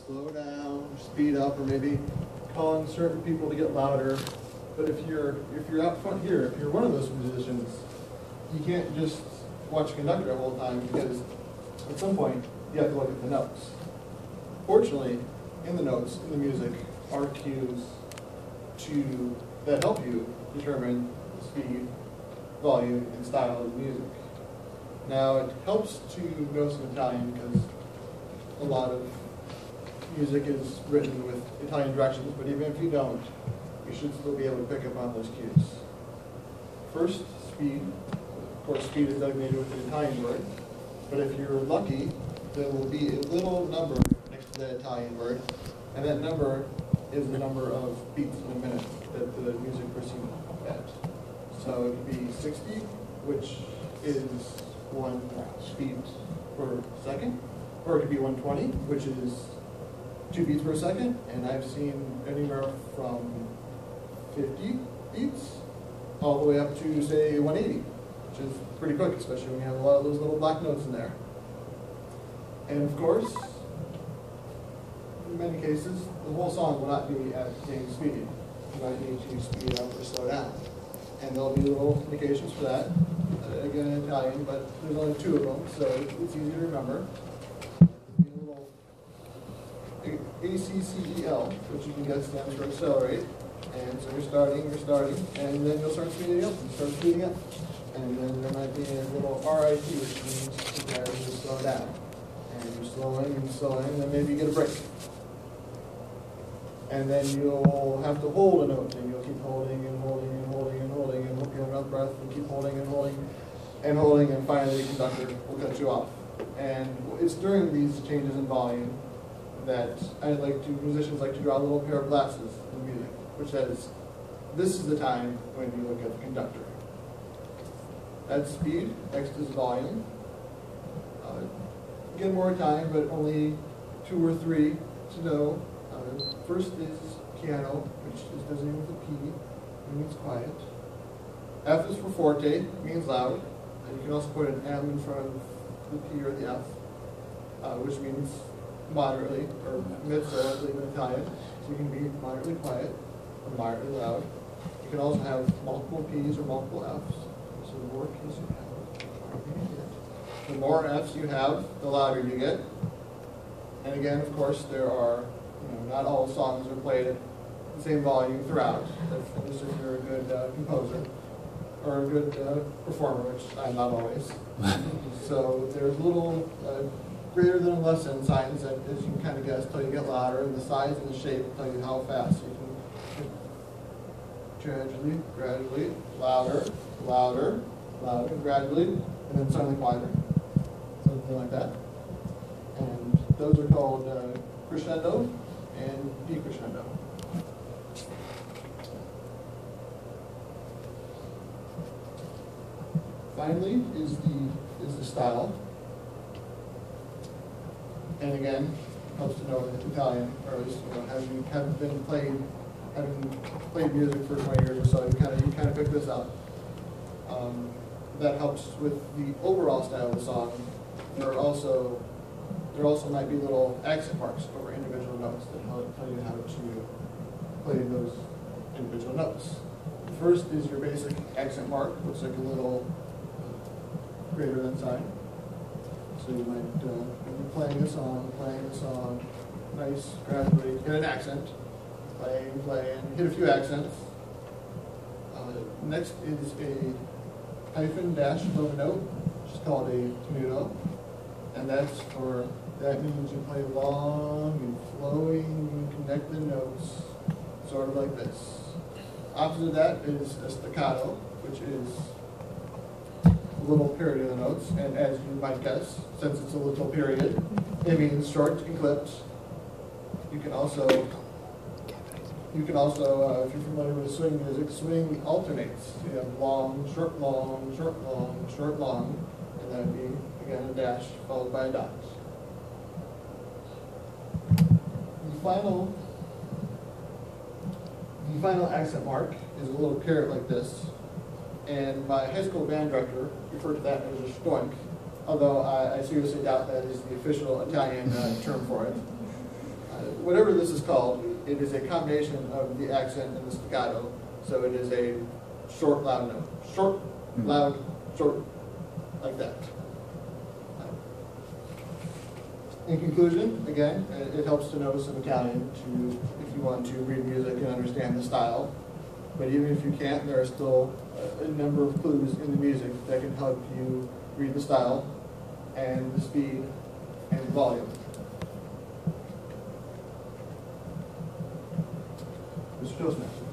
slow down, speed up, or maybe calling certain people to get louder. But if you're out front here, if you're one of those musicians, you can't just watch the conductor the whole time, because at some point you have to look at the notes. Fortunately, in the notes, in the music, are cues that help you determine the speed, volume, and style of the music. Now, it helps to know some Italian, because a lot of music is written with Italian directions, but even if you don't, you should still be able to pick up on those cues. First, speed. Of course, speed is designated with an Italian word, but if you're lucky, there will be a little number next to that Italian word, and that number is the number of beats in a minute that the music proceeds at. So it could be 60, which is 1 beat per second, or it could be 120, which is 2 beats per second, and I've seen anywhere from 50 beats all the way up to, say, 180, which is pretty quick, especially when you have a lot of those little black notes in there. And of course, in many cases, the whole song will not be at the same speed. You might need to speed up or slow down. And there'll be little indications for that, again in Italian, but there's only 2 of them, so it's easy to remember. A little ACCEL, which you can guess stands for accelerate. And so you're starting, and then you'll start speeding up, and start speeding up. And then there might be a little RIT, which means prepare to slow down. And you're slowing, and then maybe you get a break. And then you'll have to hold a note, and you'll keep holding and holding and holding and holding, and you'll have enough breath, and keep holding and holding and holding, and finally the conductor will cut you off. And it's during these changes in volume that musicians like to draw a little pair of glasses in music, which says, this is the time when you look at the conductor. That's speed, next is volume. Again, more time, but only 2 or 3 to know. First is piano, which is designated with a P, it means quiet. F is for forte, means loud. You can also put an M in front of the P or the F, which means moderately, or mezzo, I believe in Italian. So you can be moderately quiet or moderately loud. You can also have multiple P's or multiple F's. So the more P's you have, the more F's you have, the louder you get. And again, of course, there are, not all songs are played at the same volume throughout. At least if you're a good composer or a good performer, which I'm not always. So there's little greater than and less than signs that, as you can kind of guess, till you get louder, and the size and the shape tell you how fast you can gradually, louder, gradually, and then suddenly quieter, something like that. And those are called crescendo and decrescendo. Finally is the style. And again, helps to know Italian, or at least having played music for 20 years or so, you kind of pick this up. That helps with the overall style of the song. There also might be little accent marks over individual notes that tell you how to play those individual notes. The first is your basic accent mark, looks like a little greater than sign. So you might be playing a song, nice, gradually, hit an accent, playing, hit a few accents. Next is a hyphen dash above a note, which is called a tenuto. And that means you play long and flowing and connected notes, sort of like this. Opposite of that is a staccato, which is a little period of the notes, and as you might guess, since it's a little period, it means short and clipped. You can also, if you're familiar with swing music, swing alternates. So you have long, short, long, short, long, short, long, and that would be, again, a dash followed by a dot. The final accent mark is a little carrot like this, and my high school band director referred to that as a stoink, although I seriously doubt that is the official Italian term for it. whatever this is called, it is a combination of the accent and the staccato. So it is a short, loud note. Short, loud, short, like that. In conclusion, again, it helps to know some Italian if you want to read music and understand the style. But even if you can't, there are still a number of clues in the music that can help you read the style and the speed and the volume. Mr. Toastmaster.